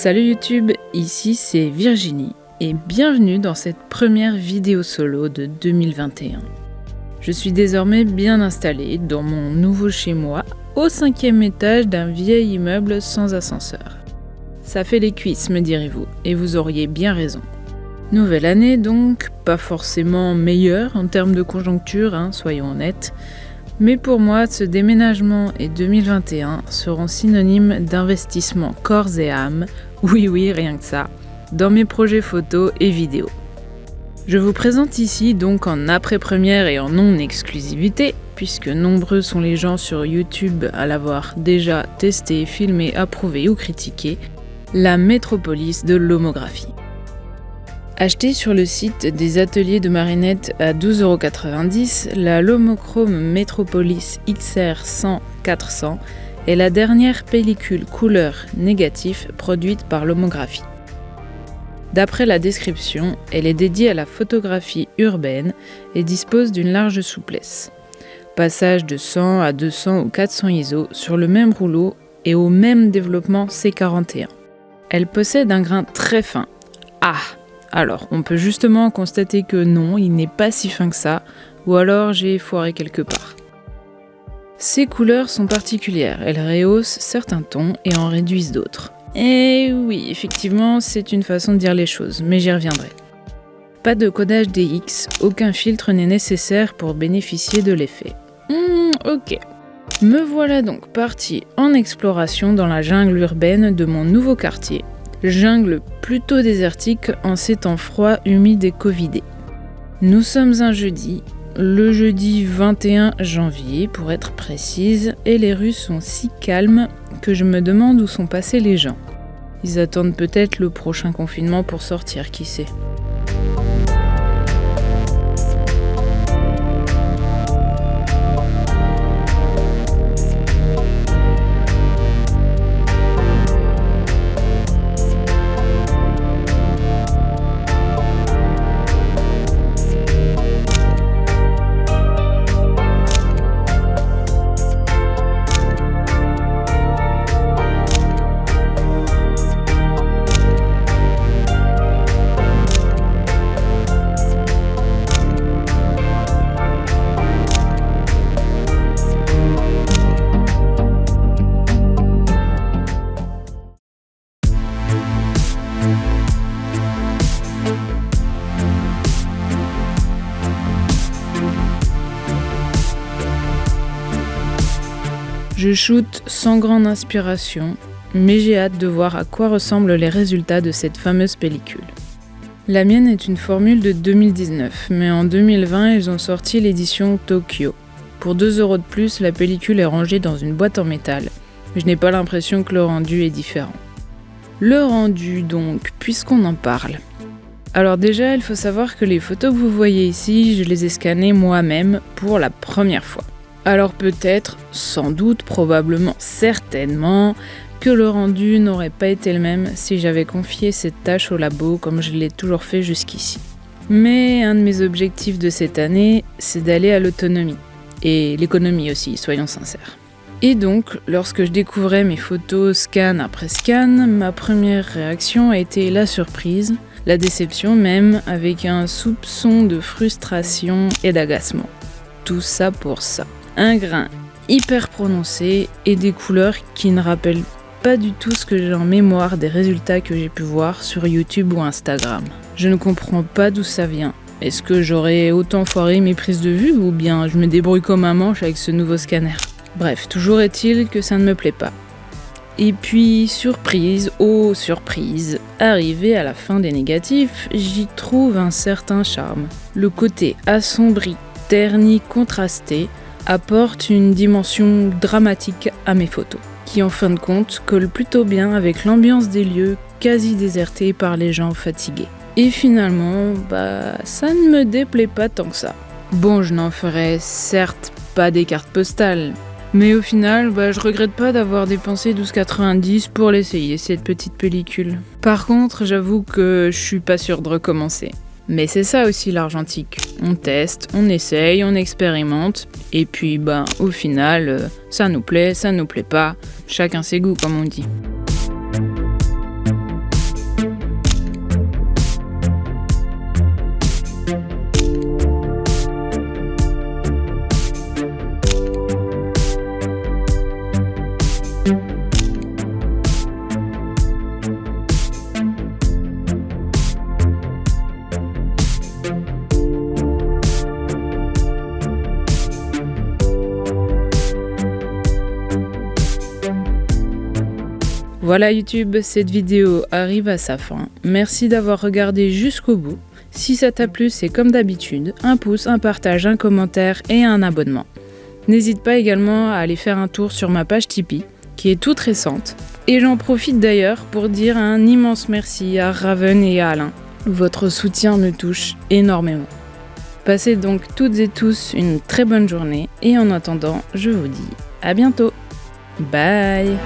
Salut YouTube, ici c'est Virginie et bienvenue dans cette première vidéo solo de 2021. Je suis désormais bien installée dans mon nouveau chez-moi au 5e étage d'un vieil immeuble sans ascenseur. Ça fait les cuisses, me direz-vous, et vous auriez bien raison. Nouvelle année donc, pas forcément meilleure en termes de conjoncture, soyons honnêtes, mais pour moi, ce déménagement et 2021 seront synonymes d'investissement corps et âme, oui, rien que ça, dans mes projets photos et vidéos. Je vous présente ici donc en après-première et en non-exclusivité, puisque nombreux sont les gens sur YouTube à l'avoir déjà testé, filmé, approuvé ou critiqué, la métropolis de l'homographie. Achetée sur le site des ateliers de Marinette à 12,90 €, la Lomochrome Metropolis XR100-400 est la dernière pellicule couleur négatif produite par Lomographie. D'après la description, elle est dédiée à la photographie urbaine et dispose d'une large souplesse. Passage de 100 à 200 ou 400 ISO sur le même rouleau et au même développement C41. Elle possède un grain très fin. Alors, on peut justement constater que non, il n'est pas si fin que ça, ou alors j'ai foiré quelque part. Ces couleurs sont particulières, elles rehaussent certains tons et en réduisent d'autres. Et oui, effectivement, c'est une façon de dire les choses, mais j'y reviendrai. Pas de codage DX, aucun filtre n'est nécessaire pour bénéficier de l'effet. Ok. Me voilà donc parti en exploration dans la jungle urbaine de mon nouveau quartier. Jungle plutôt désertique en ces temps froids, humides et covidés. Nous sommes un jeudi, le jeudi 21 janvier pour être précise, et les rues sont si calmes que je me demande où sont passés les gens. Ils attendent peut-être le prochain confinement pour sortir, qui sait. Je shoote sans grande inspiration, mais j'ai hâte de voir à quoi ressemblent les résultats de cette fameuse pellicule. La mienne est une formule de 2019, mais en 2020, ils ont sorti l'édition Tokyo. Pour 2 € de plus, la pellicule est rangée dans une boîte en métal, mais je n'ai pas l'impression que le rendu est différent. Le rendu donc, puisqu'on en parle. Alors déjà, il faut savoir que les photos que vous voyez ici, je les ai scannées moi-même pour la première fois. Alors peut-être, sans doute, probablement, certainement, que le rendu n'aurait pas été le même si j'avais confié cette tâche au labo comme je l'ai toujours fait jusqu'ici. Mais un de mes objectifs de cette année, c'est d'aller à l'autonomie. Et l'économie aussi, soyons sincères. Et donc, lorsque je découvrais mes photos scan après scan, ma première réaction a été la surprise, la déception même, avec un soupçon de frustration et d'agacement. Tout ça pour ça. Un grain hyper prononcé et des couleurs qui ne rappellent pas du tout ce que j'ai en mémoire des résultats que j'ai pu voir sur YouTube ou Instagram. Je ne comprends pas d'où ça vient. Est-ce que j'aurais autant foiré mes prises de vue ou bien je me débrouille comme un manche avec ce nouveau scanner? Bref, toujours est-il que ça ne me plaît pas. Et puis, surprise, oh surprise, arrivé à la fin des négatifs, j'y trouve un certain charme. Le côté assombri, terni, contrasté, apporte une dimension dramatique à mes photos, qui en fin de compte colle plutôt bien avec l'ambiance des lieux quasi désertés par les gens fatigués. Et finalement, ça ne me déplaît pas tant que ça. Bon, je n'en ferai certes pas des cartes postales, mais au final, je regrette pas d'avoir dépensé 12,90 € pour l'essayer, cette petite pellicule. Par contre, j'avoue que je suis pas sûre de recommencer. Mais c'est ça aussi l'argentique. On teste, on essaye, on expérimente, et puis au final, ça nous plaît pas, chacun ses goûts comme on dit. Voilà YouTube, cette vidéo arrive à sa fin. Merci d'avoir regardé jusqu'au bout. Si ça t'a plu, c'est comme d'habitude, un pouce, un partage, un commentaire et un abonnement. N'hésite pas également à aller faire un tour sur ma page Tipeee, qui est toute récente. Et j'en profite d'ailleurs pour dire un immense merci à Raven et à Alain. Votre soutien me touche énormément. Passez donc toutes et tous une très bonne journée et en attendant, je vous dis à bientôt. Bye!